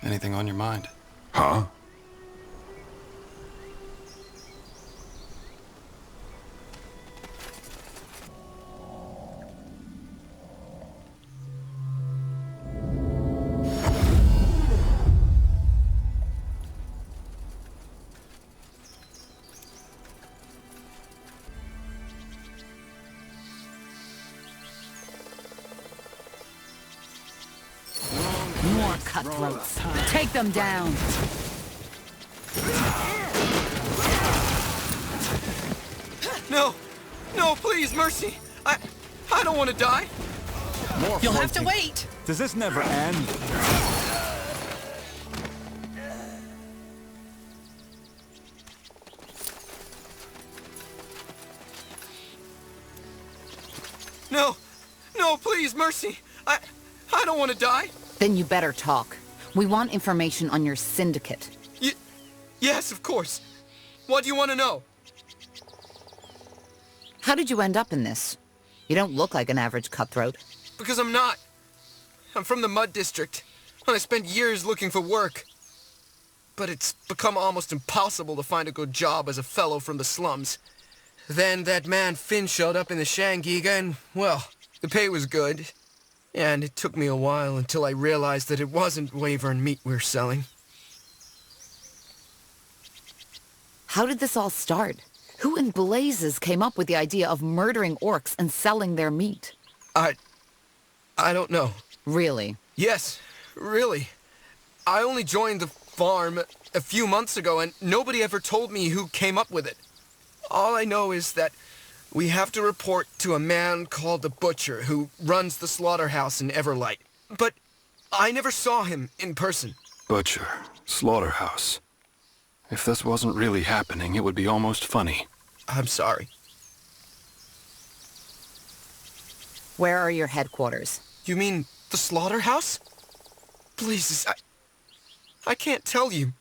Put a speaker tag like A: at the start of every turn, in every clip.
A: Anything on your mind?
B: Huh?
C: More cutthroats. Take them down.
D: No! No, please, mercy! I don't want to die!
E: More
F: You'll have to
E: floating.
F: wait.
E: Does this never end?
D: No! No, please, mercy! I don't want to die!
C: Then you better talk. We want information on your syndicate.
D: Yes, of course. What do you want to know?
C: How did you end up in this? You don't look like an average cutthroat.
D: Because I'm not. I'm from the Mud District, and I spent years looking for work. But it's become almost impossible to find a good job as a fellow from the slums. Then that man Finn showed up in the Shangiga, and, well, the pay was good. And it took me a while until I realized that it wasn't Wyvern meat we were selling.
C: How did this all start? Who in blazes came up with the idea of murdering orcs and selling their meat?
D: I don't know.
C: Really?
D: Yes, really. I only joined the farm a few months ago, and nobody ever told me who came up with it. All I know is that we have to report to a man called the Butcher, who runs the slaughterhouse in Everlight. But I never saw him in person.
A: Butcher. Slaughterhouse. If this wasn't really happening, it would be almost funny.
D: I'm sorry.
C: Where are your headquarters?
D: You mean the slaughterhouse? Please, I can't tell you.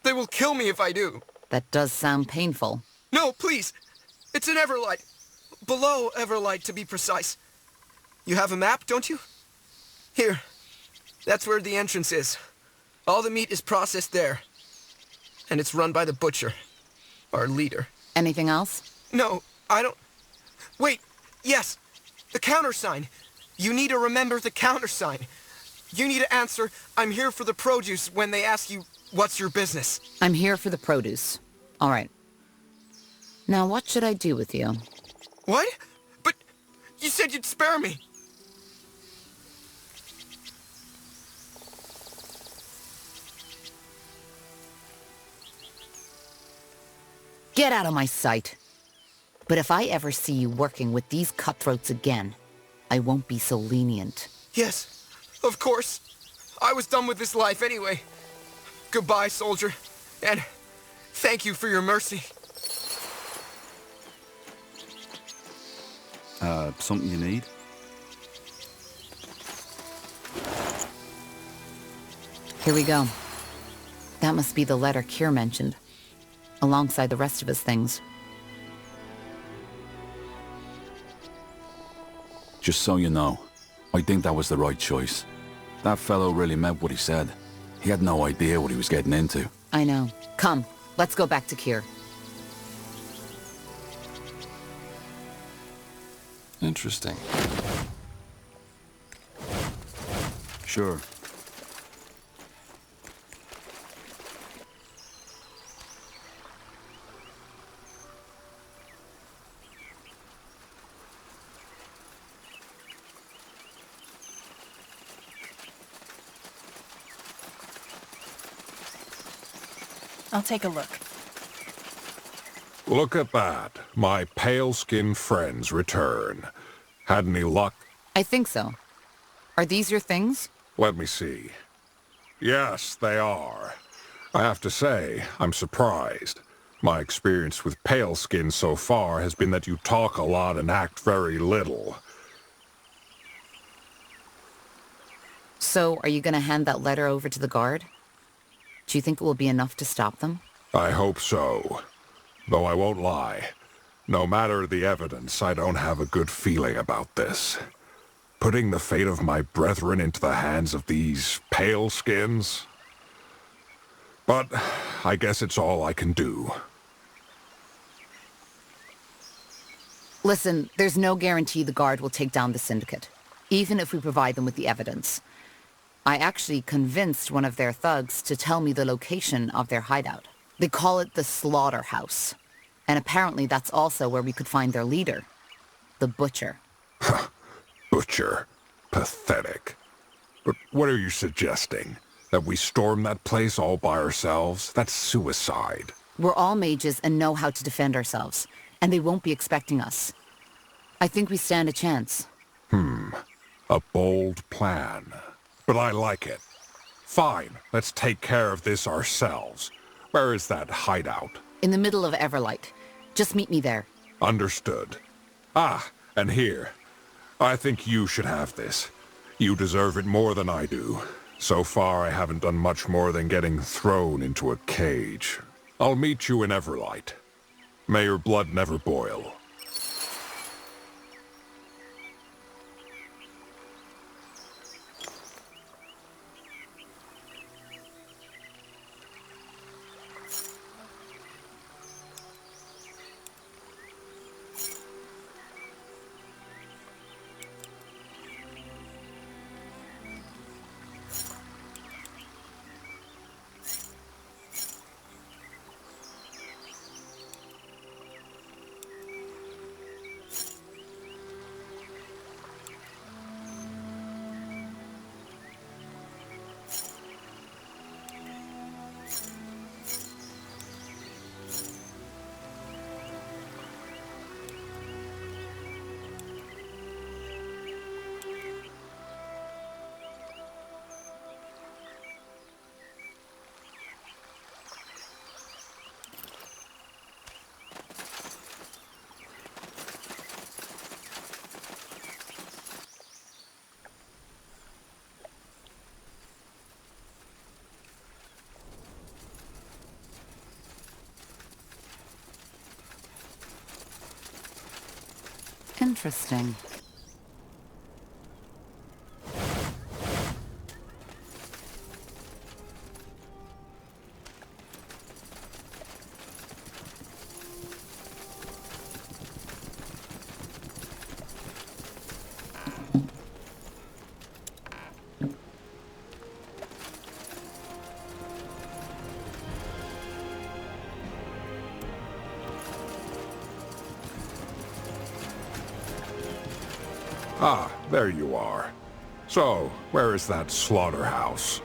D: They will kill me if I do.
C: That does sound painful.
D: No, please. It's in Everlight. Below Everlight, to be precise. You have a map, don't you? Here. That's where the entrance is. All the meat is processed there. And it's run by the Butcher, our leader.
C: Anything else?
D: No, I don't... Wait, yes, the countersign. You need to remember the countersign. You need to answer, I'm here for the produce, when they ask you, what's your business?
C: I'm here for the produce. All right. Now, what should I do with you?
D: What? But you said you'd spare me.
C: Get out of my sight. But if I ever see you working with these cutthroats again, I won't be so lenient.
D: Yes, of course. I was done with this life anyway. Goodbye, soldier. And thank you for your mercy.
E: Something you need?
C: Here we go. That must be the letter Kier mentioned, alongside the rest of his things.
B: Just so you know, I think that was the right choice. That fellow really meant what he said. He had no idea what he was getting into.
C: I know. Come, let's go back to Kier.
A: Interesting.
E: Sure.
F: I'll take a look.
G: Look at that. My pale-skinned friends return. Had any luck?
C: I think so. Are these your things?
G: Let me see. Yes, they are. I have to say, I'm surprised. My experience with pale skin so far has been that you talk a lot and act very little.
C: So, are you gonna hand that letter over to the guard? Do you think it will be enough to stop them?
G: I hope so. Though I won't lie. No matter the evidence, I don't have a good feeling about this. Putting the fate of my brethren into the hands of these pale skins? But I guess it's all I can do.
C: Listen, there's no guarantee the guard will take down the syndicate, even if we provide them with the evidence. I actually convinced one of their thugs to tell me the location of their hideout. They call it the Slaughterhouse. And apparently that's also where we could find their leader, the Butcher.
G: Butcher. Pathetic. But what are you suggesting? That we storm that place all by ourselves? That's suicide.
C: We're all mages and know how to defend ourselves, and they won't be expecting us. I think we stand a chance.
G: A bold plan. But I like it. Fine, let's take care of this ourselves. Where is that hideout?
C: In the middle of Everlight. Just meet me there.
G: Understood. Ah, and here. I think you should have this. You deserve it more than I do. So far, I haven't done much more than getting thrown into a cage. I'll meet you in Everlight. May your blood never boil.
C: Interesting.
G: Ah, there you are. So, where is that slaughterhouse?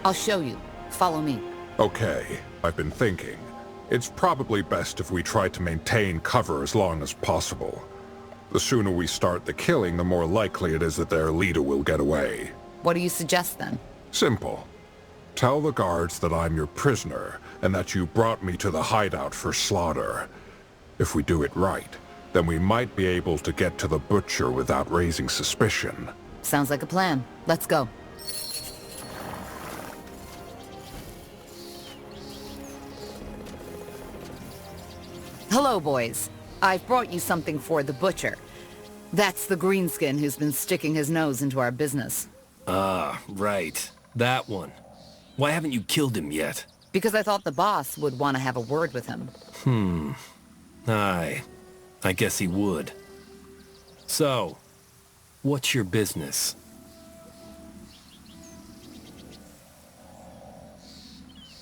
C: I'll show you. Follow me.
G: Okay, I've been thinking. It's probably best if we try to maintain cover as long as possible. The sooner we start the killing, the more likely it is that their leader will get away.
C: What do you suggest then?
G: Simple. Tell the guards that I'm your prisoner, and that you brought me to the hideout for slaughter. If we do it right, then we might be able to get to the Butcher without raising suspicion.
C: Sounds like a plan. Let's go. Hello, boys. I've brought you something for the Butcher. That's the greenskin who's been sticking his nose into our business.
H: Ah, right. That one. Why haven't you killed him yet?
C: Because I thought the boss would want to have a word with him.
H: Aye. I guess he would. So, what's your business?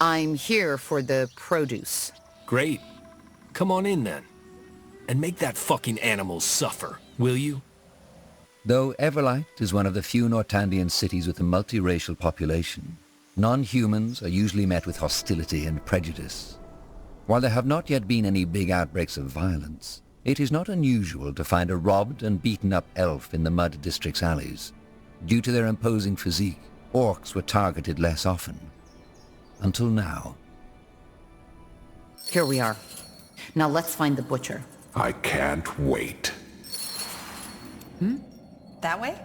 C: I'm here for the produce.
H: Great. Come on in then. And make that fucking animal suffer, will you?
I: Though Everlight is one of the few Nortandian cities with a multiracial population, non-humans are usually met with hostility and prejudice. While there have not yet been any big outbreaks of violence, it is not unusual to find a robbed and beaten-up elf in the Mud District's alleys. Due to their imposing physique, orcs were targeted less often. Until now.
C: Here we are. Now let's find the Butcher.
G: I can't wait.
F: That way?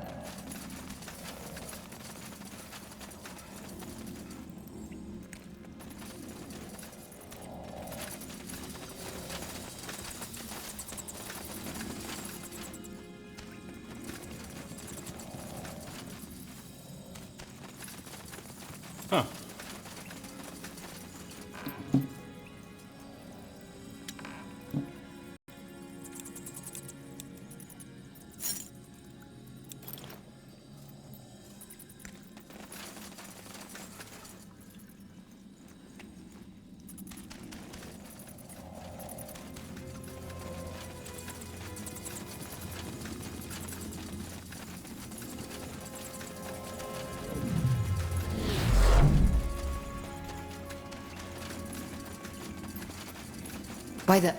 C: By the...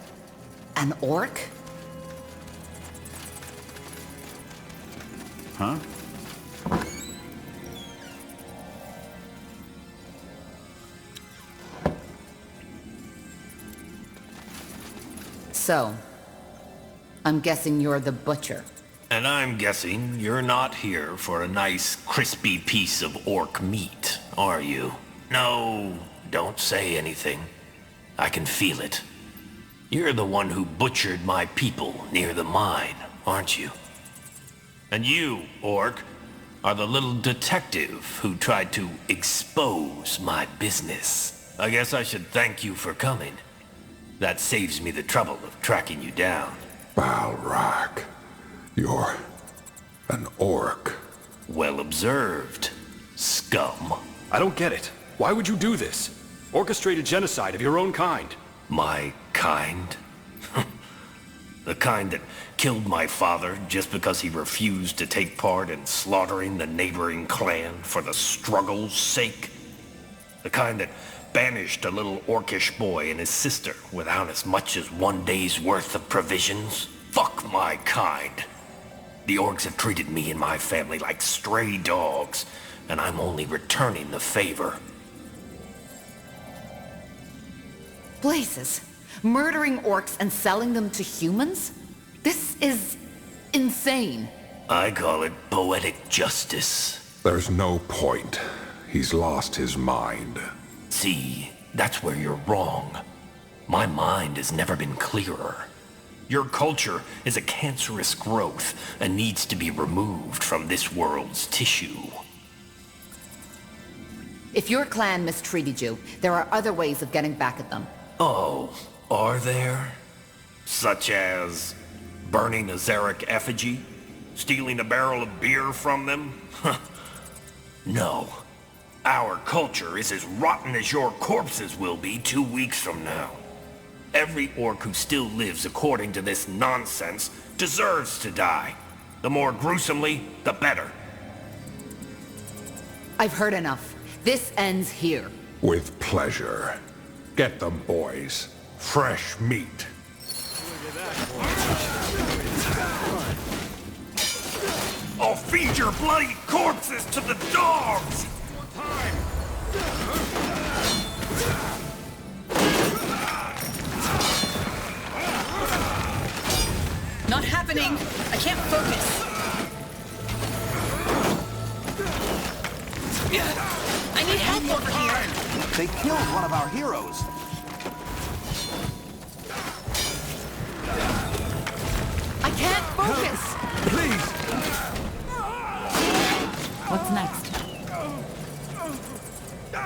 C: an orc?
E: Huh?
C: So, I'm guessing you're the butcher.
H: And I'm guessing you're not here for a nice, crispy piece of orc meat, are you? No, don't say anything. I can feel it. You're the one who butchered my people near the mine, aren't you? And you, orc, are the little detective who tried to expose my business. I guess I should thank you for coming. That saves me the trouble of tracking you down.
G: Balrak, you're an orc.
H: Well observed, scum.
A: I don't get it. Why would you do this? Orchestrated genocide of your own kind.
H: My kind? The kind that killed my father just because he refused to take part in slaughtering the neighboring clan for the struggle's sake? The kind that banished a little orcish boy and his sister without as much as one day's worth of provisions? Fuck my kind. The orcs have treated me and my family like stray dogs, and I'm only returning the favor.
C: Blazes. Murdering orcs and selling them to humans? This is... insane.
H: I call it poetic justice.
G: There's no point. He's lost his mind.
H: See, that's where you're wrong. My mind has never been clearer. Your culture is a cancerous growth and needs to be removed from this world's tissue.
C: If your clan mistreated you, there are other ways of getting back at them.
H: Oh, are there? Such as burning a Zarek effigy? Stealing a barrel of beer from them? No. Our culture is as rotten as your corpses will be 2 weeks from now. Every orc who still lives according to this nonsense deserves to die. The more gruesomely, the better.
C: I've heard enough. This ends here.
G: With pleasure. Get them, boys. Fresh meat.
H: I'll feed your bloody corpses to the dogs!
F: Not happening. I can't focus. I need help over here.
J: They killed one of our heroes.
C: I can't focus!
E: Please!
C: What's next?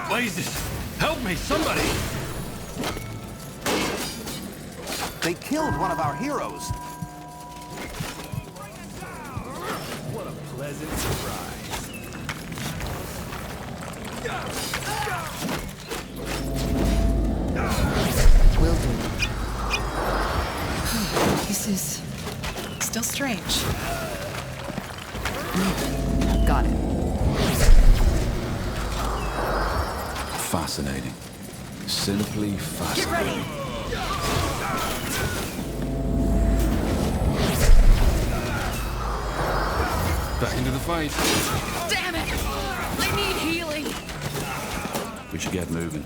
E: Blazes! Help me, somebody!
J: They killed one of our heroes.
E: What a pleasant surprise.
C: Will do.
F: This is still strange.
C: Got it.
B: Fascinating. Simply
F: Get
B: fascinating.
F: ready.
A: Back into the fight.
C: Damn it! I need healing!
B: We should get moving.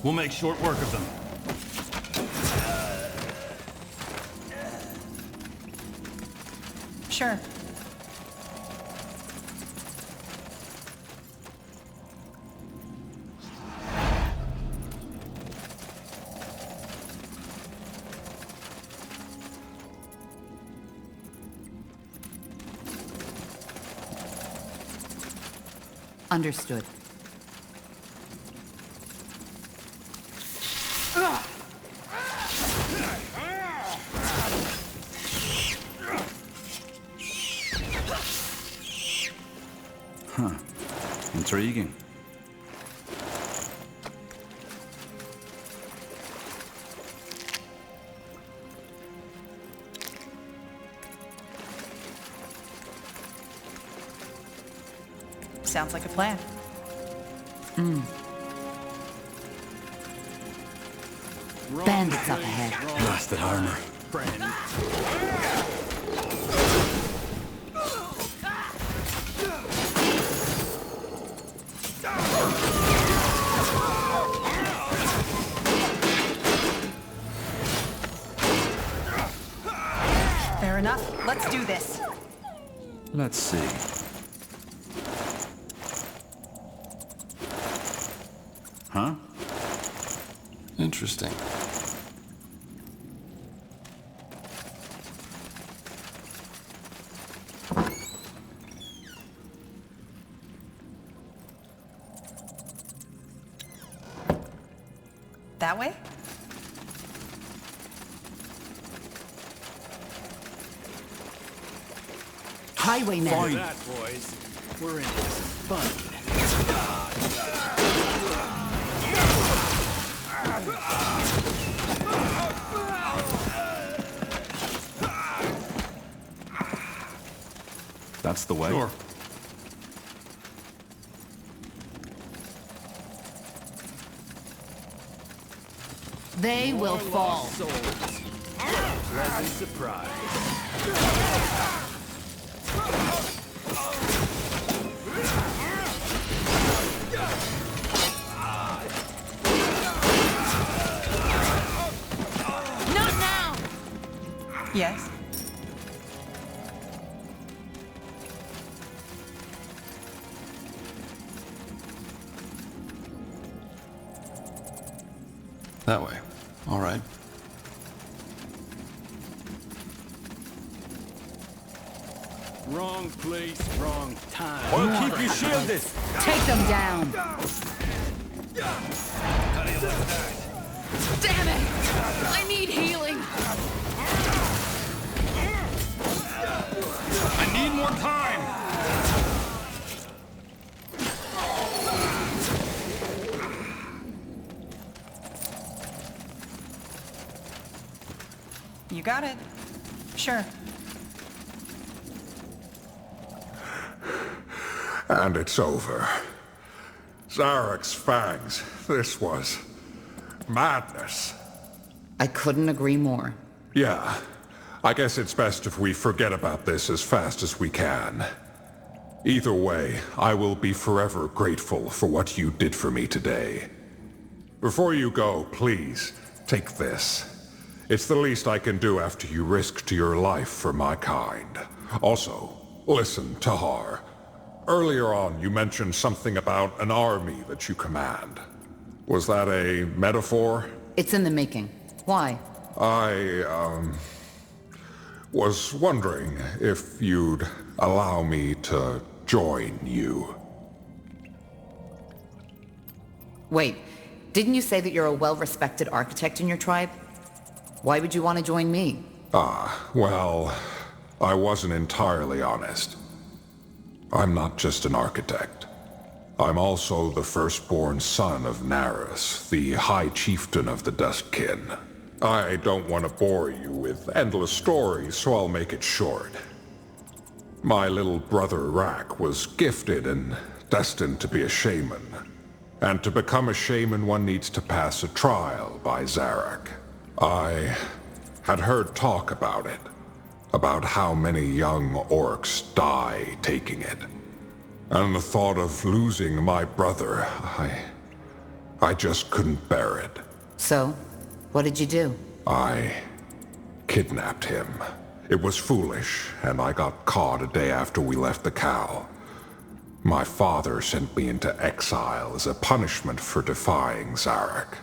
E: We'll make short work of them.
F: Sure.
C: Understood.
B: Huh. Intriguing.
F: Sounds like a plan.
C: Bandits up ahead.
B: Blasted armor.
F: Fair enough. Let's do this.
B: Let's see. Huh?
A: Interesting.
F: That way?
C: Highwaymen.
E: Fine. That, boys. We're in for some fun.
B: That's the way.
A: Sure.
C: They will fall.
E: Souls. Pleasant surprise.
C: Not now!
F: Yes.
A: That way. All right.
E: Wrong place, wrong time. We'll keep you shielded.
C: Take them down. Damn it! I need healing.
E: I need more time.
F: You got it. Sure.
G: And it's over. Zarek's fangs. This was madness.
C: I couldn't agree more.
G: Yeah. I guess it's best if we forget about this as fast as we can. Either way, I will be forever grateful for what you did for me today. Before you go, please, take this. It's the least I can do after you risked your life for my kind. Also, listen, Tahar. Earlier on, you mentioned something about an army that you command. Was that a metaphor?
C: It's in the making. Why?
G: I, was wondering if you'd allow me to join you.
C: Wait, didn't you say that you're a well-respected architect in your tribe? Why would you want to join me?
G: Well, I wasn't entirely honest. I'm not just an architect. I'm also the firstborn son of Naris, the High Chieftain of the Dustkin. I don't want to bore you with endless stories, so I'll make it short. My little brother Rak was gifted and destined to be a shaman. And to become a shaman, one needs to pass a trial by Zarek. I had heard talk about it. About how many young orcs die taking it. And the thought of losing my brother, I just couldn't bear it.
C: So, what did you do?
G: I kidnapped him. It was foolish, and I got caught a day after we left the cow. My father sent me into exile as a punishment for defying Zarek.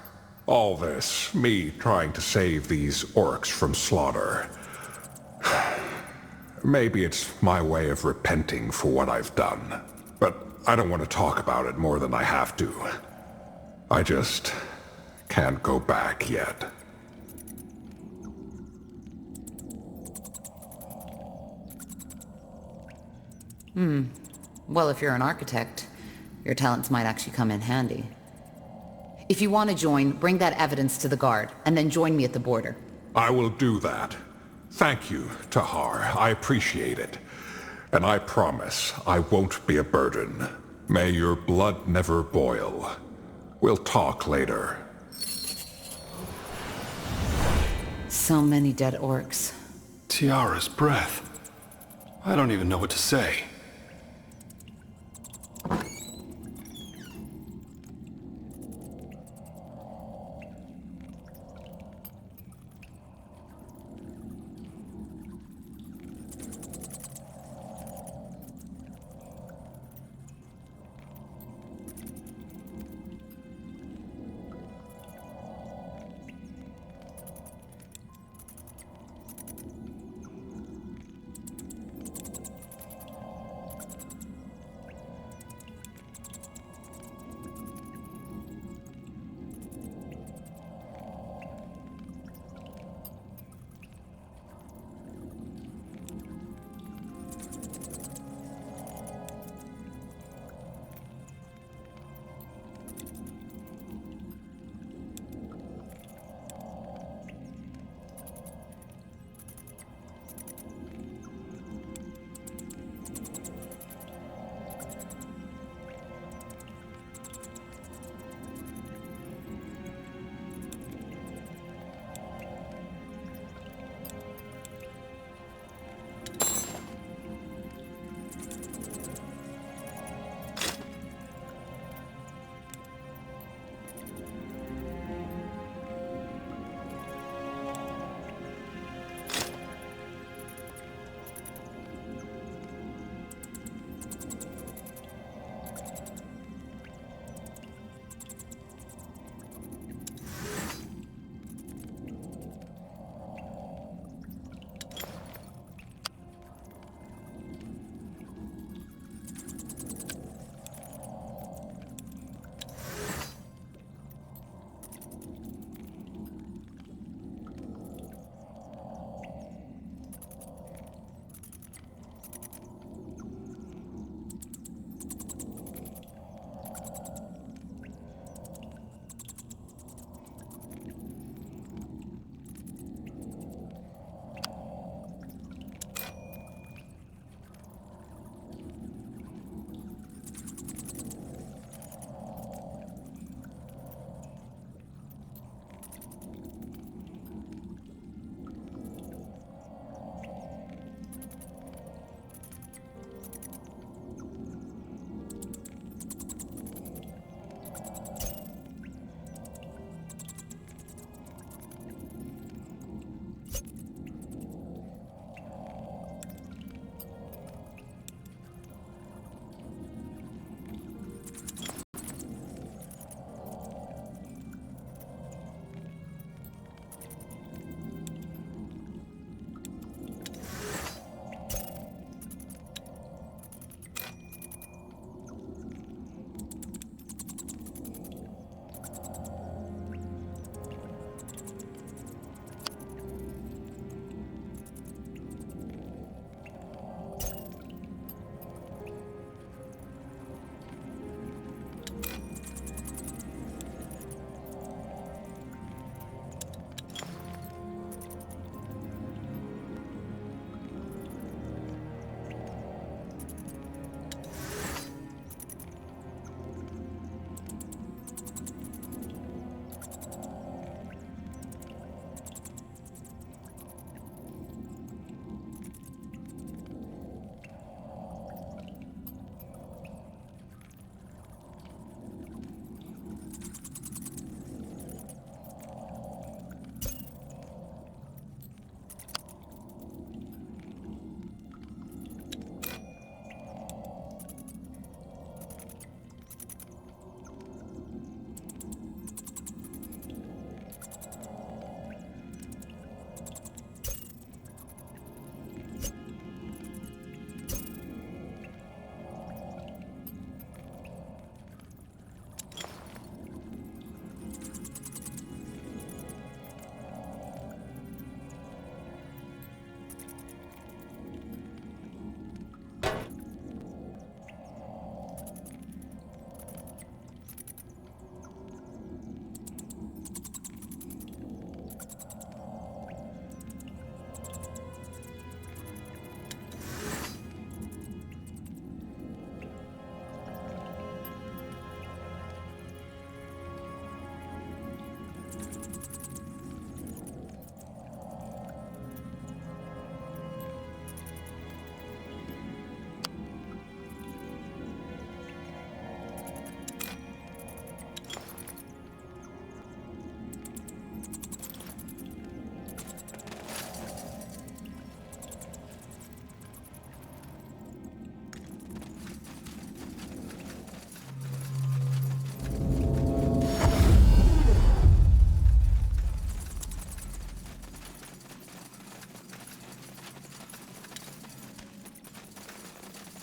G: All this, me trying to save these orcs from slaughter. Maybe it's my way of repenting for what I've done. But I don't want to talk about it more than I have to. I just can't go back yet.
C: Well, if you're an architect, your talents might actually come in handy. If you want to join, bring that evidence to the guard, and then join me at the border.
G: I will do that. Thank you, Tahar. I appreciate it. And I promise I won't be a burden. May your blood never boil. We'll talk later.
C: So many dead orcs.
A: Tiara's breath. I don't even know what to say.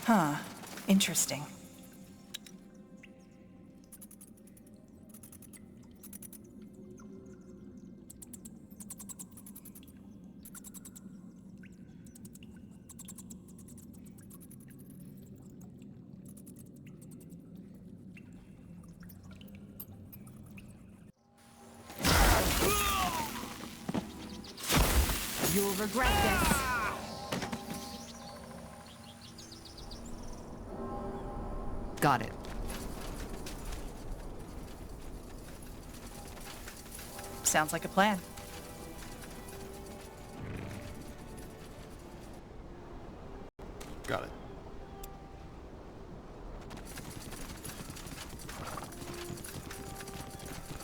F: Huh. Interesting.
K: You'll regret this.
C: Got it.
F: Sounds like a plan.
A: Got it.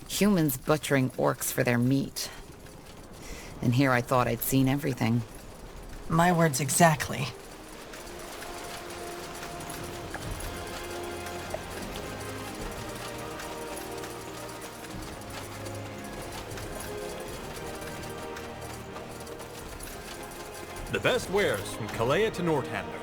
C: Humans butchering orcs for their meat. And here I thought I'd seen everything.
F: My words exactly.
E: The best wares from Kalea to Northander.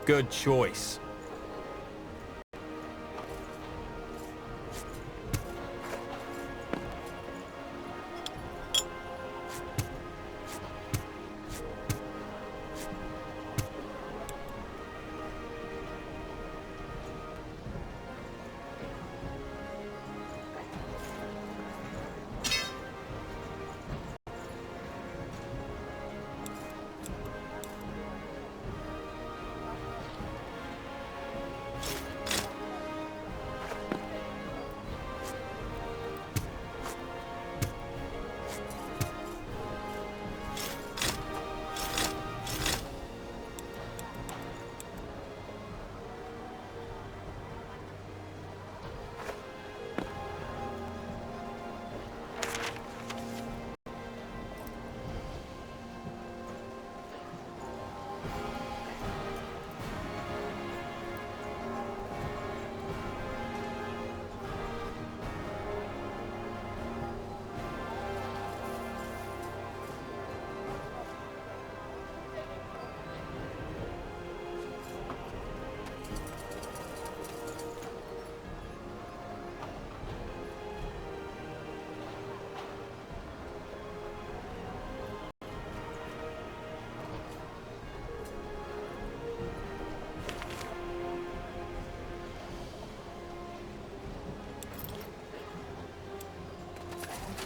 E: Good choice.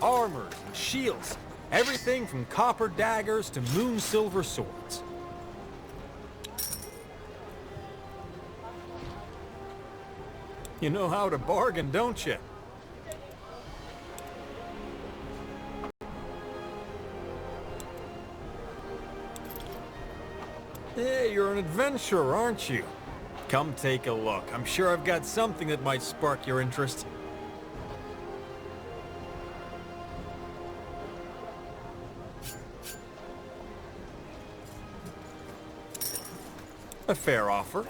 E: Armors and shields. Everything from copper daggers to moon silver swords. You know how to bargain, don't you? Hey, you're an adventurer, aren't you? Come take a look. I'm sure I've got something that might spark your interest. A fair offer.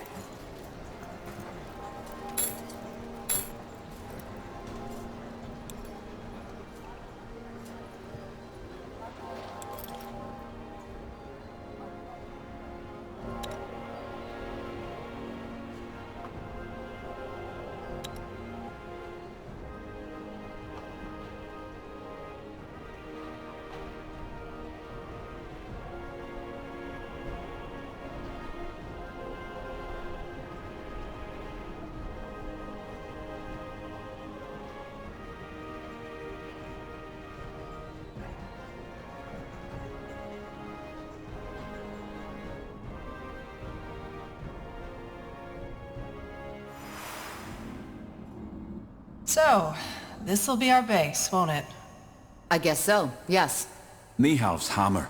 F: So, this'll be our base, won't it?
C: I guess so, yes.
B: Nihalf's hammer.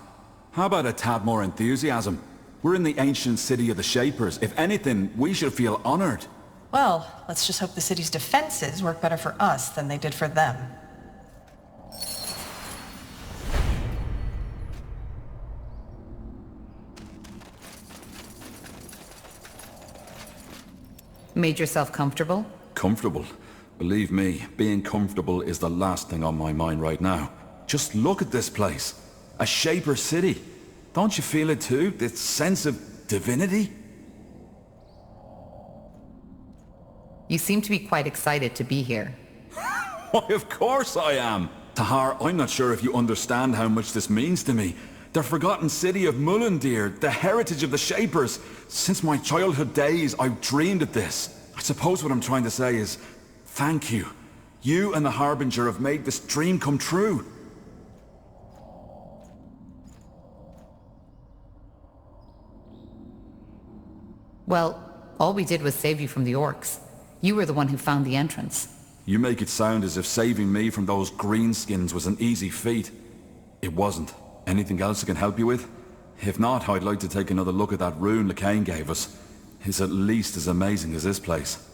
B: How about a tad more enthusiasm? We're in the ancient city of the Shapers. If anything, we should feel honored.
F: Well, let's just hope the city's defenses work better for us than they did for them.
C: Made yourself comfortable?
B: Comfortable? Believe me, being comfortable is the last thing on my mind right now. Just look at this place. A Shaper city. Don't you feel it too? This sense of divinity?
C: You seem to be quite excited to be here.
B: Why, of course I am. Tahar, I'm not sure if you understand how much this means to me. The forgotten city of Mullendeer, the heritage of the Shapers. Since my childhood days, I've dreamed of this. I suppose what I'm trying to say is, thank you. You and the Harbinger have made this dream come true.
C: Well, all we did was save you from the orcs. You were the one who found the entrance.
B: You make it sound as if saving me from those greenskins was an easy feat. It wasn't. Anything else I can help you with? If not, I'd like to take another look at that rune Lekain gave us. It's at least as amazing as this place.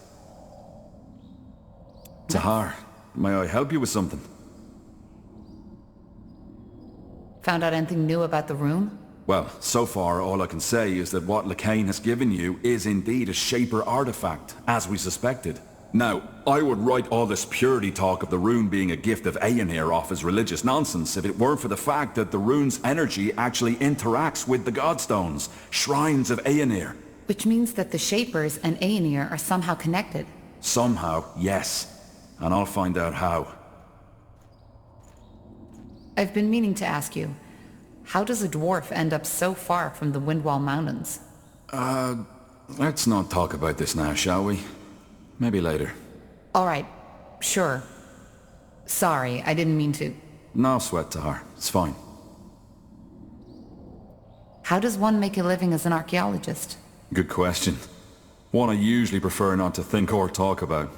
B: Tahar, may I help you with something?
C: Found out anything new about the rune?
B: Well, so far all I can say is that what Lekain has given you is indeed a Shaper artifact, as we suspected. Now, I would write all this purity talk of the rune being a gift of Aenir off as religious nonsense if it weren't for the fact that the rune's energy actually interacts with the Godstones, shrines of Aenir.
C: Which means that the Shapers and Aenir are somehow connected.
B: Somehow, yes. And I'll find out how.
C: I've been meaning to ask you, how does a dwarf end up so far from the Windwall Mountains?
B: Let's not talk about this now, shall we? Maybe later.
C: All right, sure. Sorry, I didn't mean to.
B: No sweat, Tahar. It's fine.
C: How does one make a living as an archaeologist?
B: Good question. One I usually prefer not to think or talk about.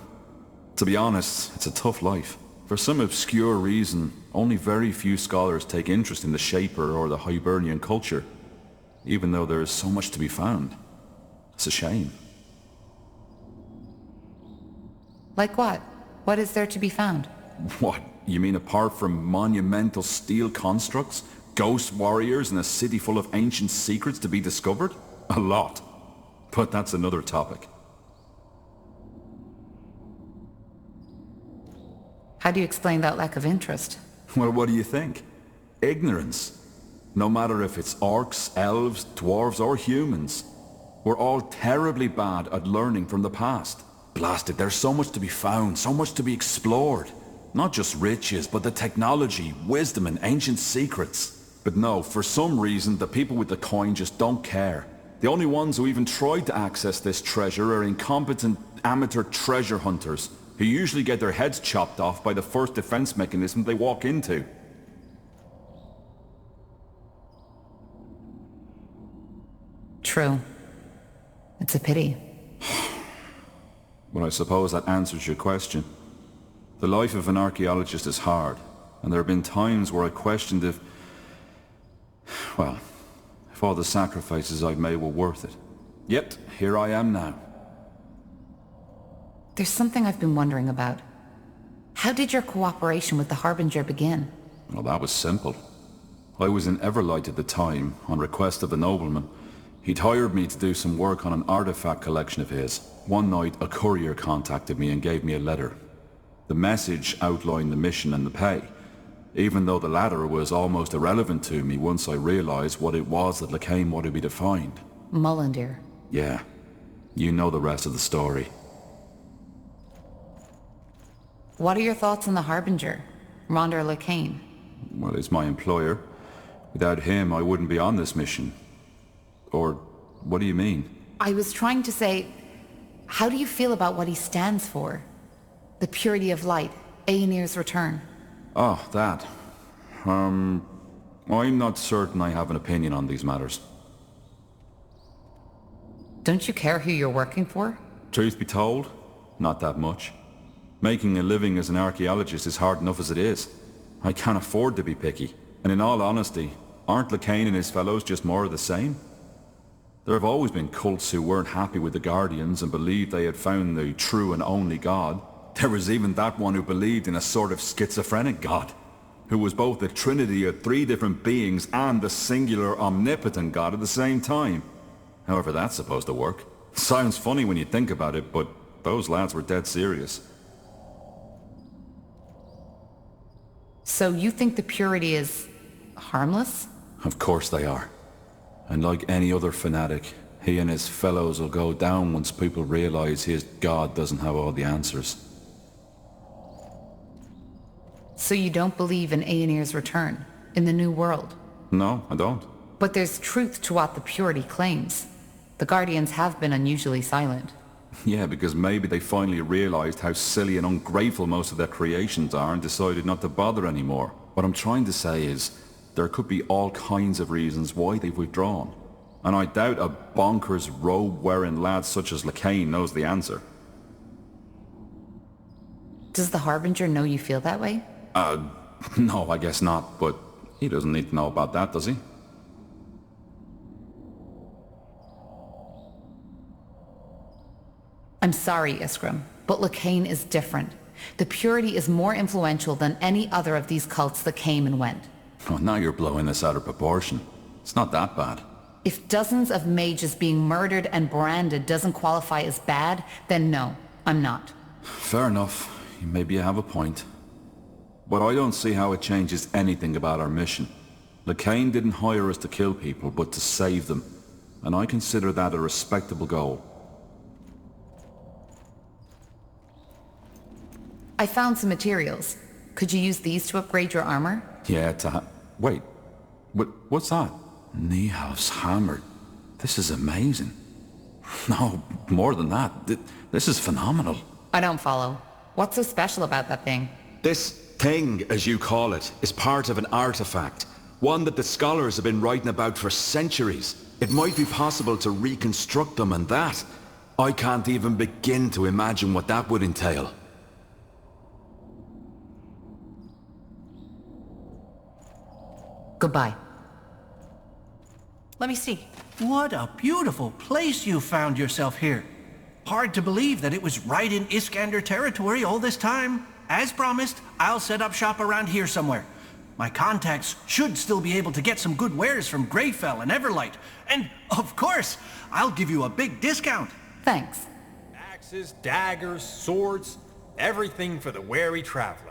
B: To be honest, it's a tough life. For some obscure reason, only very few scholars take interest in the Shaper or the Hibernian culture, even though there is so much to be found. It's a shame.
C: Like what? What is there to be found?
B: What? You mean apart from monumental steel constructs, ghost warriors, and a city full of ancient secrets to be discovered? A lot. But that's another topic.
C: How do you explain that lack of interest?
B: Well, what do you think? Ignorance. No matter if it's orcs, elves, dwarves, or humans. We're all terribly bad at learning from the past. Blasted, there's so much to be found, so much to be explored. Not just riches, but the technology, wisdom, and ancient secrets. But no, for some reason, the people with the coin just don't care. The only ones who even try to access this treasure are incompetent amateur treasure hunters, who usually get their heads chopped off by the first defense mechanism they walk into.
C: True. It's a pity.
B: Well, I suppose that answers your question. The life of an archaeologist is hard, and there have been times where I questioned if all the sacrifices I've made were worth it. Yet, here I am now.
C: There's something I've been wondering about. How did your cooperation with the Harbinger begin?
B: Well, that was simple. I was in Everlight at the time, on request of the nobleman. He'd hired me to do some work on an artifact collection of his. One night, a courier contacted me and gave me a letter. The message outlined the mission and the pay, even though the latter was almost irrelevant to me once I realized what it was that Lekain wanted me to find.
C: Mullendeer.
B: Yeah. You know the rest of the story.
C: What are your thoughts on the Harbinger, Rondar Lekain?
B: Well, he's my employer. Without him, I wouldn't be on this mission. Or, what do you mean?
C: I was trying to say, how do you feel about what he stands for? The purity of light, Aenir's return.
B: Oh, that. I'm not certain I have an opinion on these matters.
C: Don't you care who you're working for?
B: Truth be told, not that much. Making a living as an archaeologist is hard enough as it is. I can't afford to be picky. And in all honesty, aren't Lacane and his fellows just more of the same? There have always been cults who weren't happy with the Guardians and believed they had found the true and only God. There was even that one who believed in a sort of schizophrenic God, who was both the trinity of 3 different beings and the singular omnipotent God at the same time. However that's supposed to work. Sounds funny when you think about it, but those lads were dead serious.
C: So you think the purity is harmless?
B: Of course they are. And like any other fanatic, he and his fellows will go down once people realize his God doesn't have all the answers.
C: So you don't believe in Aenir's return, in the new world?
B: No, I don't.
C: But there's truth to what the purity claims. The Guardians have been unusually silent.
B: Yeah, because maybe they finally realized how silly and ungrateful most of their creations are and decided not to bother anymore. What I'm trying to say is, there could be all kinds of reasons why they've withdrawn. And I doubt a bonkers robe-wearing lad such as Lacane knows the answer.
C: Does the Harbinger know you feel that way?
B: No, I guess not, but he doesn't need to know about that, does he?
C: I'm sorry, Iskram, but Lacane is different. The purity is more influential than any other of these cults that came and went.
B: Oh, now you're blowing this out of proportion. It's not that bad.
C: If dozens of mages being murdered and branded doesn't qualify as bad, then no, I'm not.
B: Fair enough. Maybe you have a point. But I don't see how it changes anything about our mission. Lacane didn't hire us to kill people, but to save them. And I consider that a respectable goal.
C: I found some materials. Could you use these to upgrade your armor?
B: Yeah, wait. What's that? Nihav's hammer. This is amazing. No, more than that. This is phenomenal.
C: I don't follow. What's so special about that thing?
K: This thing, as you call it, is part of an artifact. One that the scholars have been writing about for centuries. It might be possible to reconstruct them, and that... I can't even begin to imagine what that would entail.
C: Goodbye.
F: Let me see.
L: What a beautiful place you found yourself here. Hard to believe that it was right in Iskander territory all this time. As promised, I'll set up shop around here somewhere. My contacts should still be able to get some good wares from Greyfell and Everlight. And, of course, I'll give you a big discount.
C: Thanks.
E: Axes, daggers, swords, everything for the wary traveler.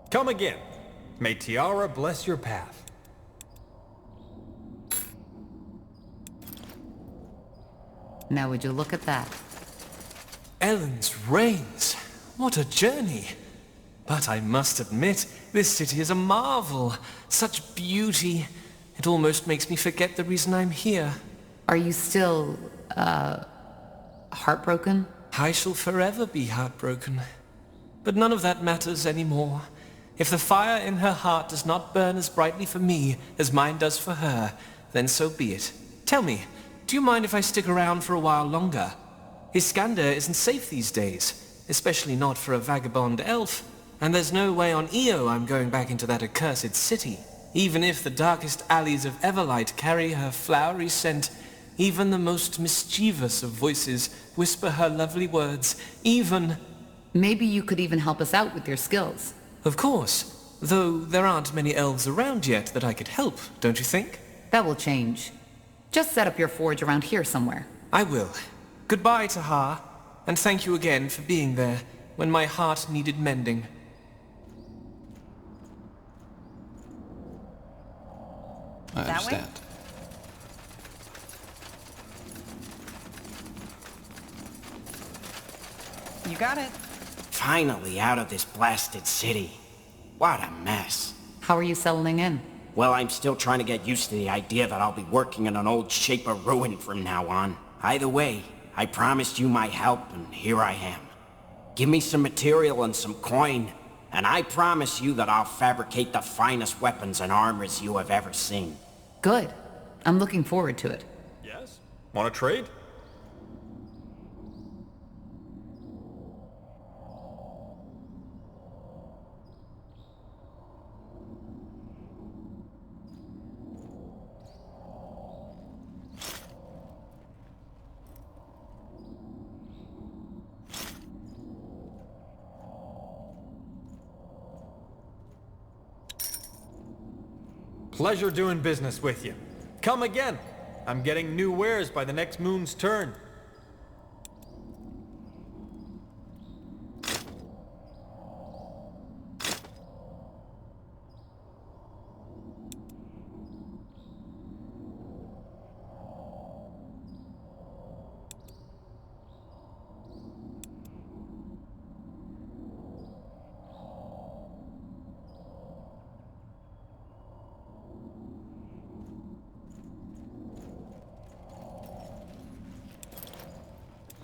E: Come again. May Tiara bless your path.
C: Now would you look at that?
M: Ellen's Reigns. What a journey. But I must admit, this city is a marvel. Such beauty. It almost makes me forget the reason I'm here.
C: Are you still, heartbroken?
M: I shall forever be heartbroken. But none of that matters anymore. If the fire in her heart does not burn as brightly for me as mine does for her, then so be it. Tell me, do you mind if I stick around for a while longer? Iskander isn't safe these days, especially not for a vagabond elf. And there's no way on Io I'm going back into that accursed city. Even if the darkest alleys of Everlight carry her flowery scent, even the most mischievous of voices whisper her lovely words, even...
C: Maybe you could even help us out with your skills.
M: Of course, though there aren't many elves around yet that I could help, don't you think?
C: That will change. Just set up your forge around here somewhere.
M: I will. Goodbye, Tahar, and thank you again for being there when my heart needed mending.
A: I understand.
F: You got it.
N: Finally out of this blasted city. What a mess.
C: How are you settling in?
N: Well, I'm still trying to get used to the idea that I'll be working in an old shape of ruin from now on. Either way, I promised you my help, and here I am. Give me some material and some coin, And I promise you that I'll fabricate the finest weapons and armors you have ever seen.
C: Good. I'm looking forward to it.
E: Yes? Want to trade? Pleasure doing business with you. Come again. I'm getting new wares by the next moon's turn.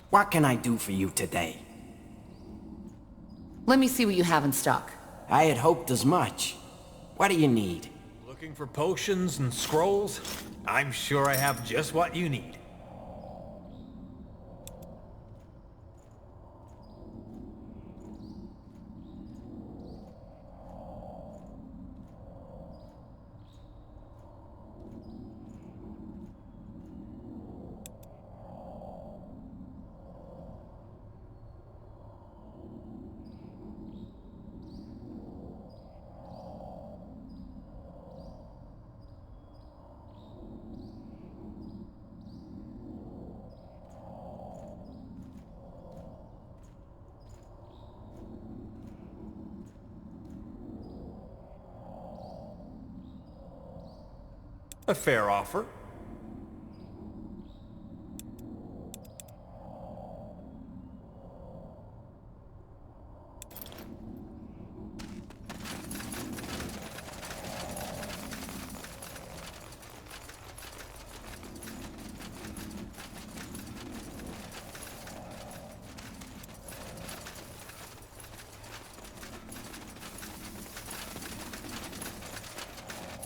N: What can I do for you today?
C: Let me see what you have in stock.
N: I had hoped as much. What do you need?
E: Looking for potions and scrolls? I'm sure I have just what you need. A fair offer.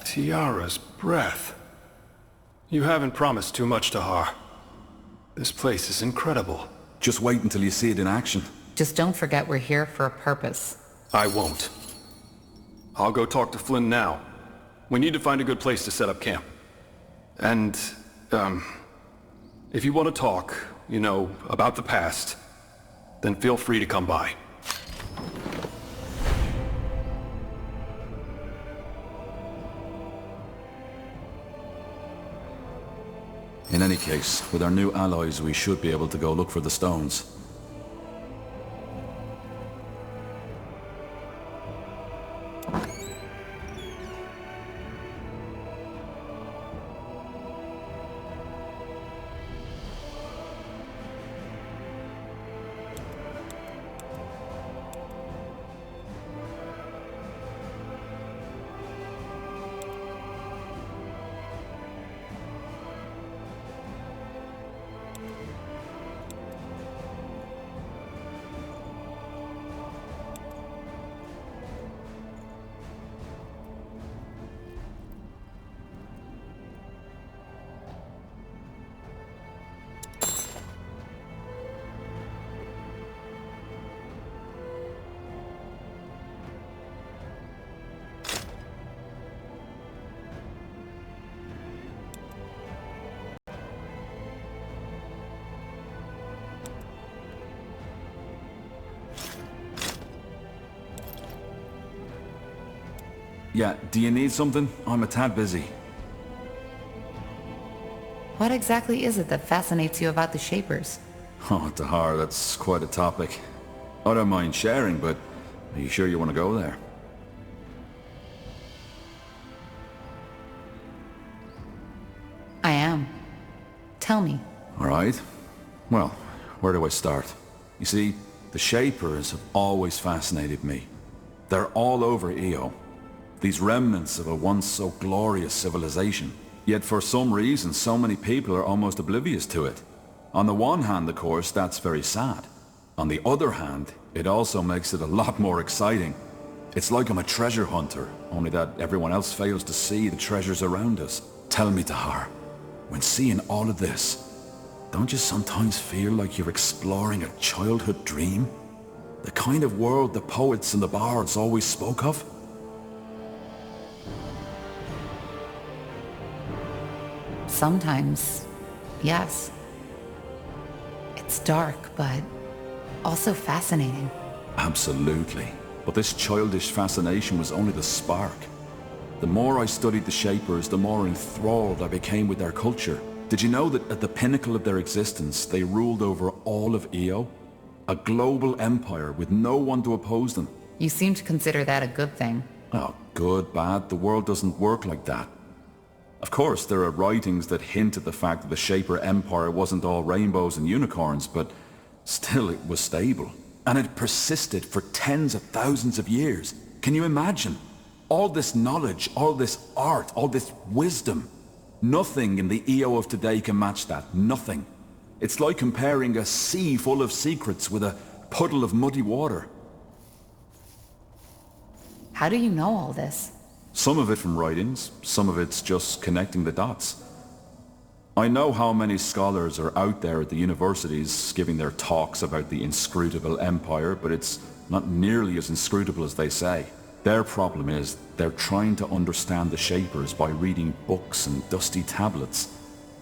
A: Tiara's breath. You haven't promised too much to Har. This place is incredible.
B: Just wait until you see it in action.
C: Just don't forget we're here for a purpose.
A: I won't. I'll go talk to Flynn now. We need to find a good place to set up camp. And, if you want to talk, you know, about the past, then feel free to come by.
B: In any case, with our new allies, we should be able to go look for the stones. Yeah, do you need something? I'm a tad busy.
C: What exactly is it that fascinates you about the Shapers?
B: Oh, Tahar, that's quite a topic. I don't mind sharing, but are you sure you want to go there?
C: I am. Tell me.
B: All right. Well, where do I start? You see, the Shapers have always fascinated me. They're all over Io. These remnants of a once so glorious civilization. Yet for some reason, so many people are almost oblivious to it. On the one hand, of course, that's very sad. On the other hand, it also makes it a lot more exciting. It's like I'm a treasure hunter, only that everyone else fails to see the treasures around us. Tell me, Tahar, when seeing all of this, don't you sometimes feel like you're exploring a childhood dream? The kind of world the poets and the bards always spoke of?
C: Sometimes, yes. It's dark, but also fascinating.
B: Absolutely. But this childish fascination was only the spark. The more I studied the Shapers, the more enthralled I became with their culture. Did you know that at the pinnacle of their existence, they ruled over all of Io? A global empire with no one to oppose them.
C: You seem to consider that a good thing.
B: Oh, good, bad, the world doesn't work like that. Of course, there are writings that hint at the fact that the Shaper Empire wasn't all rainbows and unicorns, but still it was stable. And it persisted for tens of thousands of years. Can you imagine? All this knowledge, all this art, all this wisdom. Nothing in the EO of today can match that. Nothing. It's like comparing a sea full of secrets with a puddle of muddy water.
C: How do you know all this?
B: Some of it from writings, some of it's just connecting the dots. I know how many scholars are out there at the universities giving their talks about the inscrutable empire, but it's not nearly as inscrutable as they say. Their problem is they're trying to understand the Shapers by reading books and dusty tablets.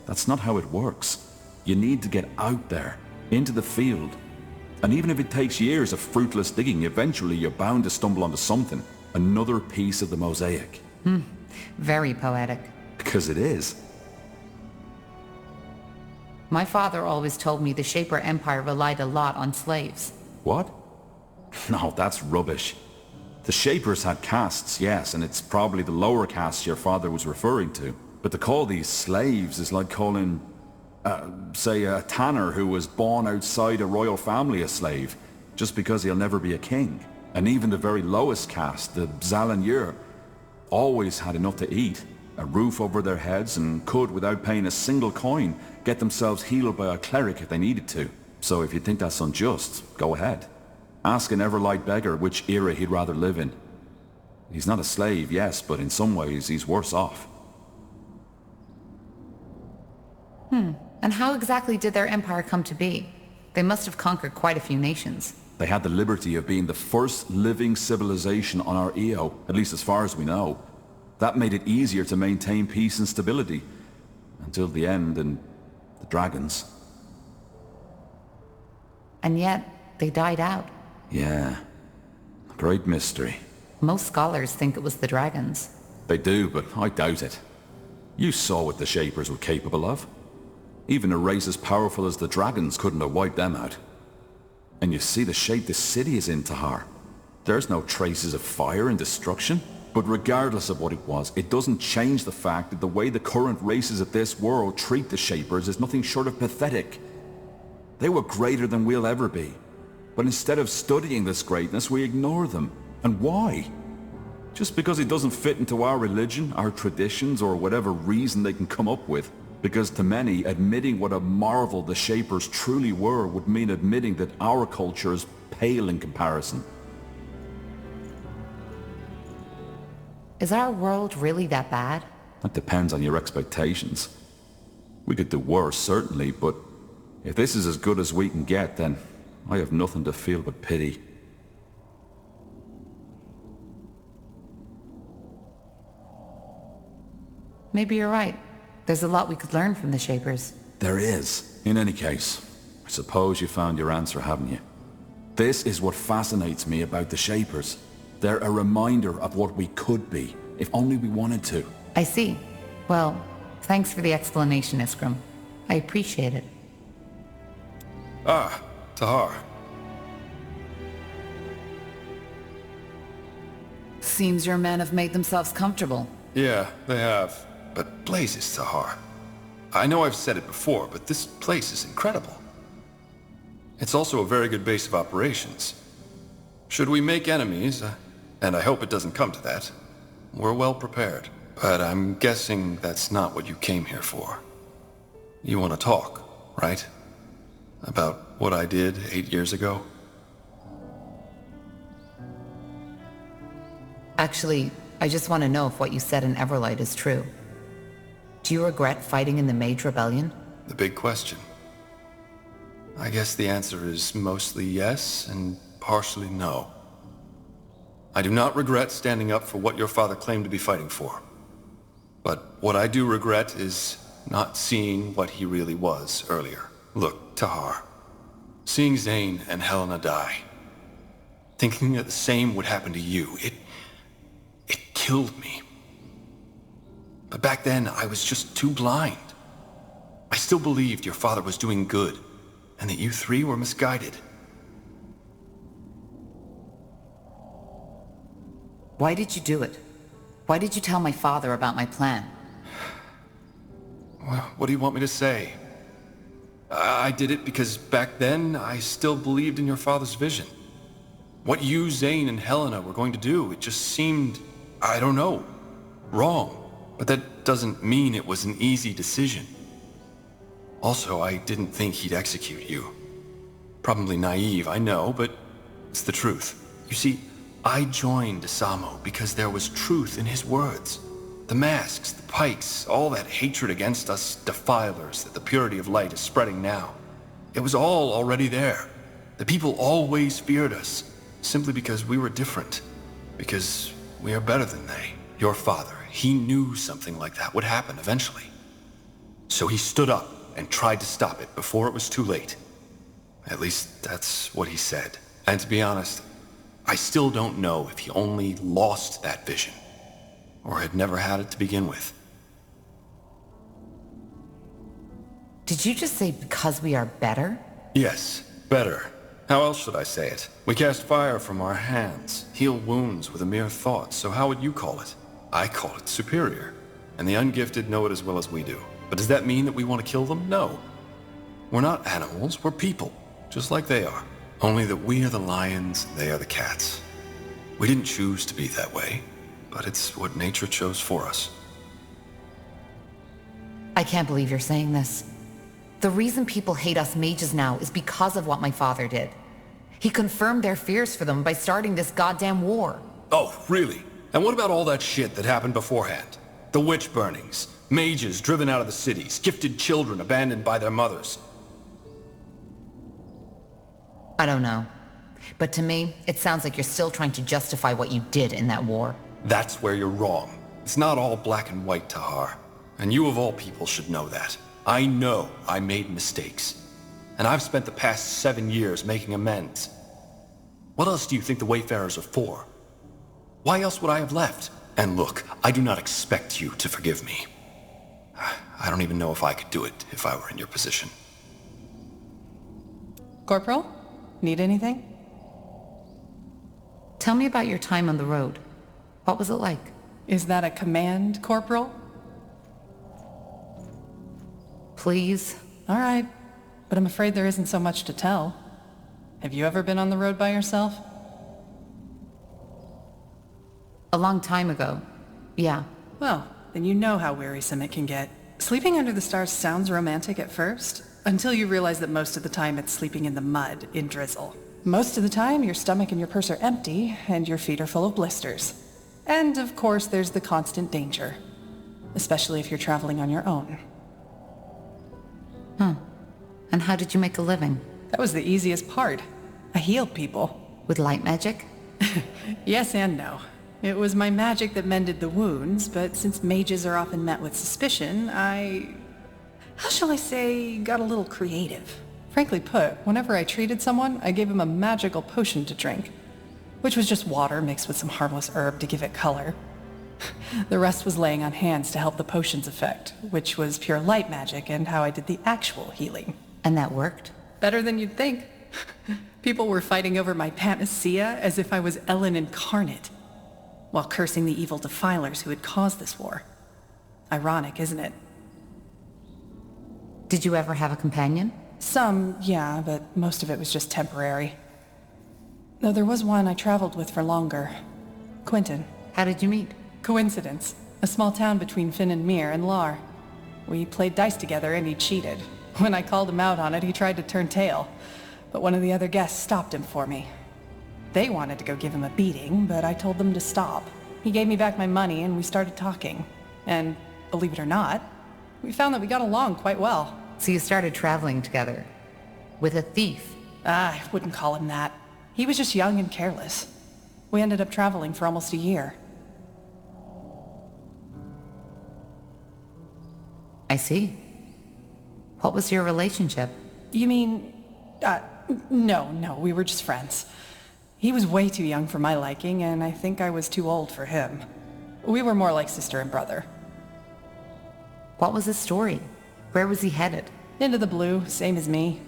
B: That's not how it works. You need to get out there, into the field. And even if it takes years of fruitless digging, eventually you're bound to stumble onto something. Another piece of the mosaic.
C: Very poetic.
B: Because it is.
C: My father always told me the Shaper Empire relied a lot on slaves.
B: What? No, that's rubbish. The Shapers had castes, yes, and it's probably the lower castes your father was referring to. But to call these slaves is like calling, say, a tanner who was born outside a royal family a slave, just because he'll never be a king. And even the very lowest caste, the Zalanyur, always had enough to eat, a roof over their heads, and could, without paying a single coin, get themselves healed by a cleric if they needed to. So if you think that's unjust, go ahead. Ask an Everlight beggar which era he'd rather live in. He's not a slave, yes, but in some ways he's worse off.
C: And how exactly did their empire come to be? They must have conquered quite a few nations.
B: They had the liberty of being the first living civilization on our EO, at least as far as we know. That made it easier to maintain peace and stability. Until the end and the dragons.
C: And yet, they died out.
B: Yeah. Great mystery.
C: Most scholars think it was the dragons.
B: They do, but I doubt it. You saw what the Shapers were capable of. Even a race as powerful as the dragons couldn't have wiped them out. And you see the shape this city is in, Tahar. There's no traces of fire and destruction. But regardless of what it was, it doesn't change the fact that the way the current races of this world treat the Shapers is nothing short of pathetic. They were greater than we'll ever be. But instead of studying this greatness, we ignore them. And why? Just because it doesn't fit into our religion, our traditions, or whatever reason they can come up with. Because to many, admitting what a marvel the Shapers truly were would mean admitting that our culture is pale in comparison.
C: Is our world really that bad?
B: That depends on your expectations. We could do worse, certainly, but if this is as good as we can get, then I have nothing to feel but pity.
C: Maybe you're right. There's a lot we could learn from the Shapers.
B: There is. In any case, I suppose you found your answer, haven't you? This is what fascinates me about the Shapers. They're a reminder of what we could be, if only we wanted to.
C: I see. Well, thanks for the explanation, Iskram. I appreciate it.
A: Ah, Tahar.
C: Seems your men have made themselves comfortable.
A: Yeah, they have. But blazes, Tahar. I know I've said it before, but this place is incredible. It's also a very good base of operations. Should we make enemies, and I hope it doesn't come to that, we're well prepared. But I'm guessing that's not what you came here for. You want to talk, right? About what I did 8 years ago?
C: Actually, I just want to know if what you said in Everlight is true. Do you regret fighting in the Mage Rebellion?
A: The big question. I guess the answer is mostly yes and partially no. I do not regret standing up for what your father claimed to be fighting for. But what I do regret is not seeing what he really was earlier. Look, Tahar. Seeing Zane and Helena die. Thinking that the same would happen to you. It killed me. But back then, I was just too blind. I still believed your father was doing good, and that you three were misguided.
C: Why did you do it? Why did you tell my father about my plan?
A: Well, what do you want me to say? I did it because back then, I still believed in your father's vision. What you, Zane, and Helena were going to do, it just seemed, I don't know, wrong. But that doesn't mean it was an easy decision. Also, I didn't think he'd execute you. Probably naive, I know, but it's the truth. You see, I joined Asamo because there was truth in his words. The masks, the pikes, all that hatred against us defilers that the purity of light is spreading now. It was all already there. The people always feared us, simply because we were different. Because we are better than they. Your father, he knew something like that would happen eventually. So he stood up and tried to stop it before it was too late. At least that's what he said. And to be honest, I still don't know if he only lost that vision, or had never had it to begin with.
C: Did you just say because we are better?
A: Yes, better. How else should I say it? We cast fire from our hands, heal wounds with a mere thought, so how would you call it? I call it superior, and the ungifted know it as well as we do. But does that mean that we want to kill them? No. We're not animals, we're people, just like they are. Only that we are the lions, they are the cats. We didn't choose to be that way, but it's what nature chose for us.
C: I can't believe you're saying this. The reason people hate us mages now is because of what my father did. He confirmed their fears for them by starting this goddamn war.
A: Oh, really? And what about all that shit that happened beforehand? The witch burnings, mages driven out of the cities, gifted children abandoned by their mothers.
C: I don't know. But to me, it sounds like you're still trying to justify what you did in that war.
A: That's where you're wrong. It's not all black and white, Tahar. And you of all people should know that. I know I made mistakes. And I've spent the past 7 years making amends. What else do you think the Wayfarers are for? Why else would I have left? And look, I do not expect you to forgive me. I don't even know if I could do it if I were in your position.
F: Corporal? Need anything?
C: Tell me about your time on the road. What was it like?
F: Is that a command, Corporal?
C: Please?
F: All right, but I'm afraid there isn't so much to tell. Have you ever been on the road by yourself?
C: A long time ago. Yeah.
F: Well, then you know how wearisome it can get. Sleeping under the stars sounds romantic at first, until you realize that most of the time it's sleeping in the mud in drizzle. Most of the time, your stomach and your purse are empty, and your feet are full of blisters. And, of course, there's the constant danger. Especially if you're traveling on your own.
C: And how did you make a living?
F: That was the easiest part. I healed people.
C: With light magic?
F: Yes and no. It was my magic that mended the wounds, but since mages are often met with suspicion, how shall I say, got a little creative. Frankly put, whenever I treated someone, I gave them a magical potion to drink, which was just water mixed with some harmless herb to give it color. The rest was laying on hands to help the potion's effect, which was pure light magic and how I did the actual healing.
C: And that worked?
F: Better than you'd think. People were fighting over my panacea as if I was Ellen incarnate, while cursing the evil defilers who had caused this war. Ironic, isn't it?
C: Did you ever have a companion?
F: Some, yeah, but most of it was just temporary. Though there was one I traveled with for longer. Quentin.
C: How did you meet?
F: Coincidence. A small town between Finn and Mir and Lar. We played dice together and he cheated. When I called him out on it, he tried to turn tail. But one of the other guests stopped him for me. They wanted to go give him a beating, but I told them to stop. He gave me back my money and we started talking. And, believe it or not, we found that we got along quite well.
C: So you started traveling together? With a thief?
F: I wouldn't call him that. He was just young and careless. We ended up traveling for almost a year.
C: I see. What was your relationship?
F: You mean... No, we were just friends. He was way too young for my liking, and I think I was too old for him. We were more like sister and brother.
C: What was his story? Where was he headed?
F: Into the blue, same as me.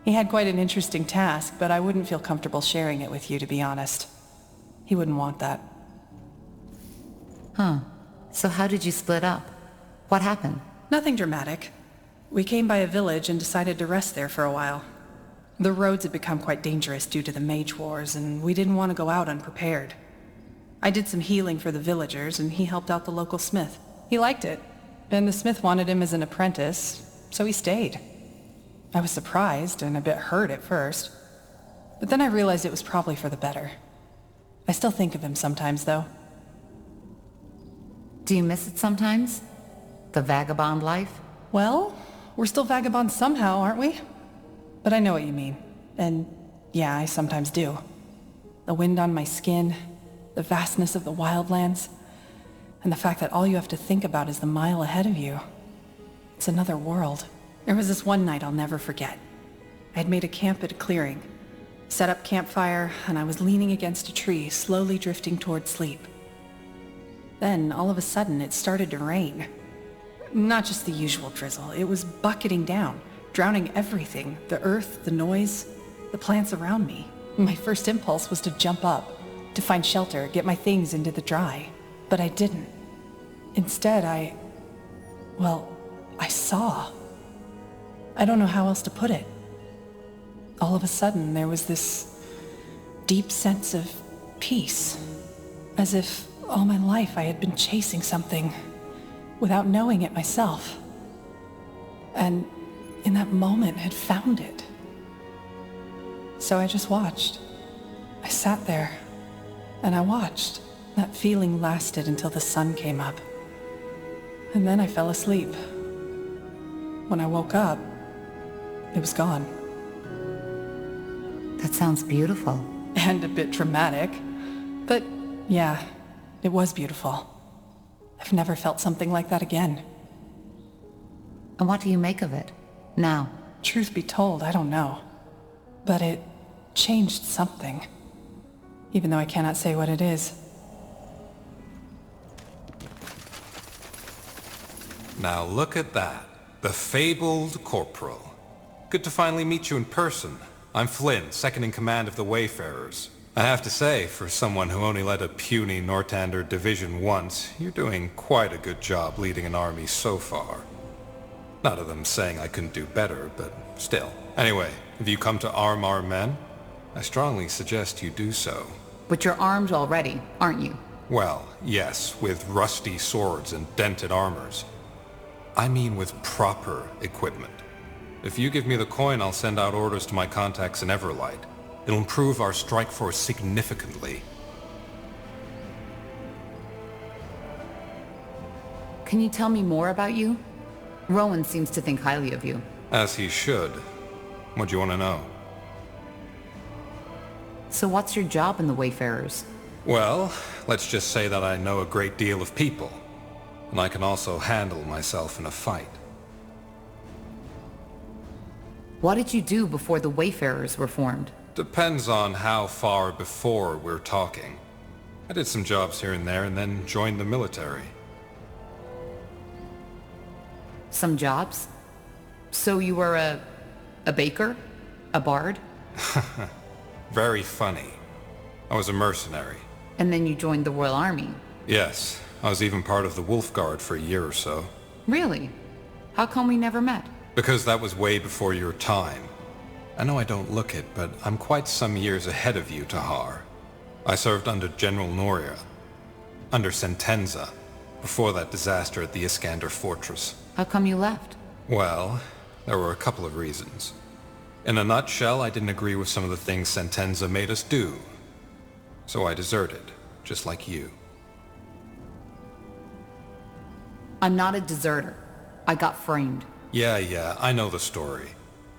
F: He had quite an interesting task, but I wouldn't feel comfortable sharing it with you, to be honest. He wouldn't want that.
C: Huh. So how did you split up? What happened?
F: Nothing dramatic. We came by a village and decided to rest there for a while. The roads had become quite dangerous due to the mage wars, and we didn't want to go out unprepared. I did some healing for the villagers, and he helped out the local smith. He liked it, and the smith wanted him as an apprentice, so he stayed. I was surprised and a bit hurt at first, but then I realized it was probably for the better. I still think of him sometimes, though.
C: Do you miss it sometimes? The vagabond life?
F: Well, we're still vagabonds somehow, aren't we? But I know what you mean. And yeah, I sometimes do. The wind on my skin, the vastness of the wildlands, and the fact that all you have to think about is the mile ahead of you. It's another world. There was this one night I'll never forget. I had made a camp at a clearing, set up campfire, and I was leaning against a tree, slowly drifting toward sleep. Then, all of a sudden, it started to rain. Not just the usual drizzle, it was bucketing down, drowning everything, the earth, the noise, the plants around me. My first impulse was to jump up, to find shelter, get my things into the dry. But I didn't. Instead, I saw. I don't know how else to put it. All of a sudden, there was this deep sense of peace, as if all my life I had been chasing something without knowing it myself. And in that moment had found it. So I just watched. I sat there, and I watched. That feeling lasted until the sun came up. And then I fell asleep. When I woke up, it was gone.
C: That sounds beautiful.
F: And a bit dramatic. But yeah, it was beautiful. I've never felt something like that again.
C: And what do you make of it, now?
F: Truth be told, I don't know. But it changed something. Even though I cannot say what it is.
O: Now look at that. The fabled Corporal. Good to finally meet you in person. I'm Flynn, second in command of the Wayfarers. I have to say, for someone who only led a puny Nortander division once, you're doing quite a good job leading an army so far. Not of them saying I couldn't do better, but still. Anyway, if you come to arm our men, I strongly suggest you do so.
C: But you're armed already, aren't you?
O: Well, yes, with rusty swords and dented armors. I mean with proper equipment. If you give me the coin, I'll send out orders to my contacts in Everlight. It'll improve our strike force significantly.
C: Can you tell me more about you? Rowan seems to think highly of you.
O: As he should. What do you want to know?
C: So what's your job in the Wayfarers?
O: Well, let's just say that I know a great deal of people. And I can also handle myself in a fight.
C: What did you do before the Wayfarers were formed?
O: Depends on how far before we're talking. I did some jobs here and there and then joined the military.
C: Some jobs? So you were a baker? A bard?
O: Very funny. I was a mercenary.
C: And then you joined the Royal Army?
O: Yes. I was even part of the Wolf Guard for a year or so.
C: Really? How come we never met?
O: Because that was way before your time. I know I don't look it, but I'm quite some years ahead of you, Tahar. I served under General Noria, under Sentenza, before that disaster at the Iskander Fortress.
C: How come you left?
O: Well, there were a couple of reasons. In a nutshell, I didn't agree with some of the things Sentenza made us do. So I deserted, just like you.
C: I'm not a deserter. I got framed.
O: Yeah, I know the story.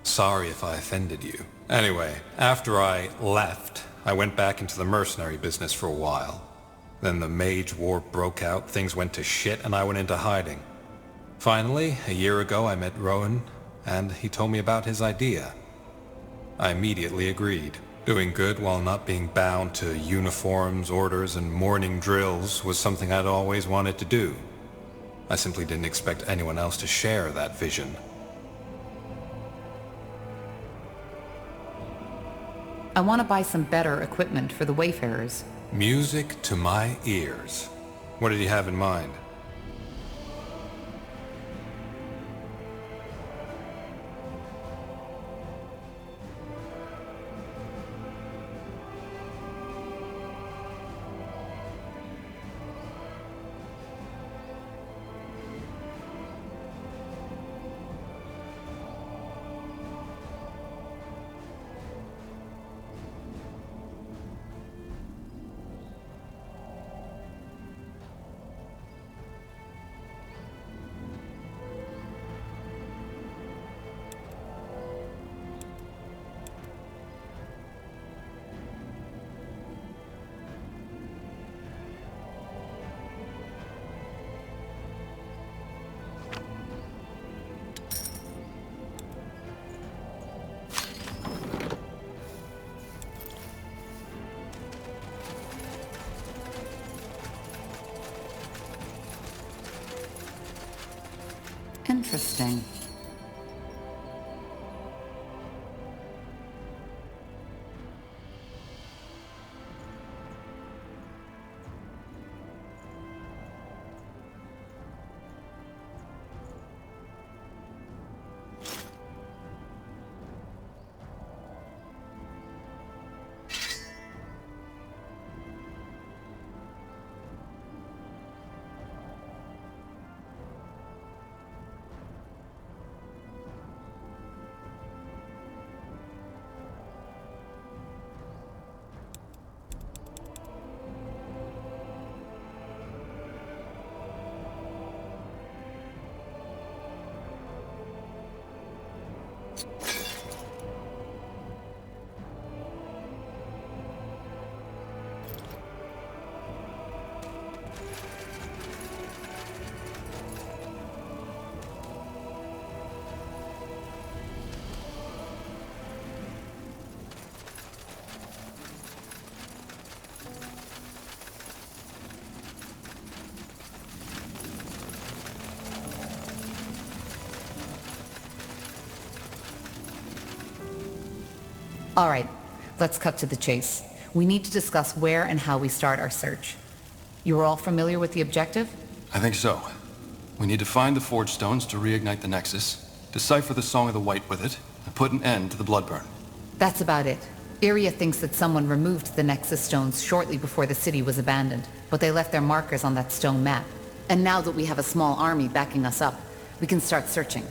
O: Sorry if I offended you. Anyway, after I left, I went back into the mercenary business for a while. Then the Mage War broke out, things went to shit, and I went into hiding. Finally, a year ago I met Rowan, and he told me about his idea. I immediately agreed. Doing good while not being bound to uniforms, orders, and morning drills was something I'd always wanted to do. I simply didn't expect anyone else to share that vision.
C: I want to buy some better equipment for the Wayfarers.
O: Music to my ears. What did you have in mind?
C: Interesting. All right, let's cut to the chase. We need to discuss where and how we start our search. You are all familiar with the objective?
A: I think so. We need to find the Forge Stones to reignite the Nexus, decipher the Song of the White with it, and put an end to the Bloodburn.
C: That's about it. Iria thinks that someone removed the Nexus stones shortly before the city was abandoned, but they left their markers on that stone map. And now that we have a small army backing us up, we can start searching.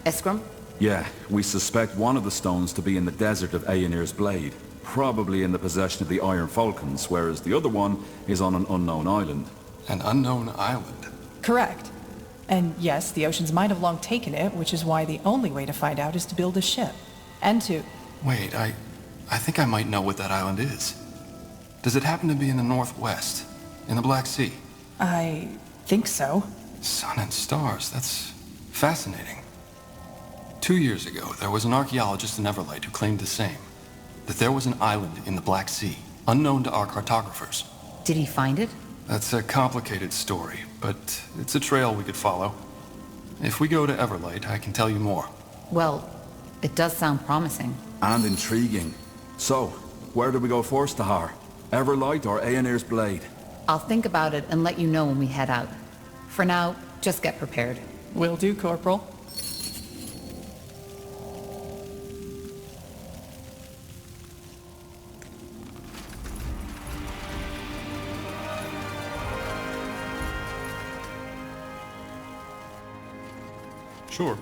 C: Eskram?
B: Yeah, we suspect one of the stones to be in the desert of Aenir's Blade, probably in the possession of the Iron Falcons, whereas the other one is on an unknown island.
A: An unknown island?
F: Correct. And yes, the oceans might have long taken it, which is why the only way to find out is to build a ship. And to...
A: Wait, I think I might know what that island is. Does it happen to be in the northwest? In the Black Sea?
F: I think so.
A: Sun and stars, that's fascinating. 2 years ago, there was an archaeologist in Everlight who claimed the same. That there was an island in the Black Sea, unknown to our cartographers.
C: Did he find it?
A: That's a complicated story, but it's a trail we could follow. If we go to Everlight, I can tell you more.
C: Well, it does sound promising.
B: And intriguing. So, where do we go first, Tahar? Everlight or Aenir's Blade?
C: I'll think about it and let you know when we head out. For now, just get prepared.
F: Will do, Corporal.
A: Sure.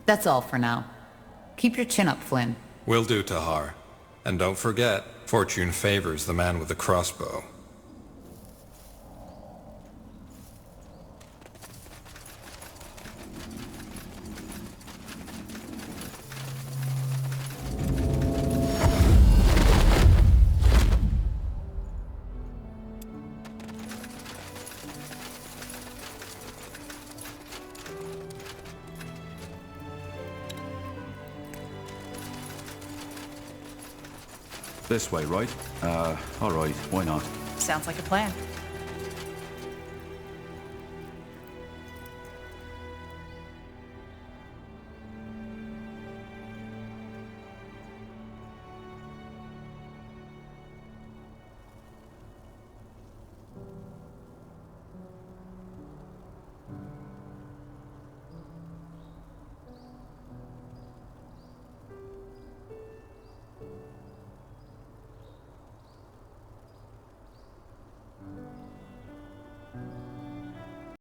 C: That's all for now. Keep your chin up, Flynn.
O: Will do, Tahar. And don't forget, fortune favors the man with the crossbow.
B: This way, right? Alright, why not?
F: Sounds like a plan.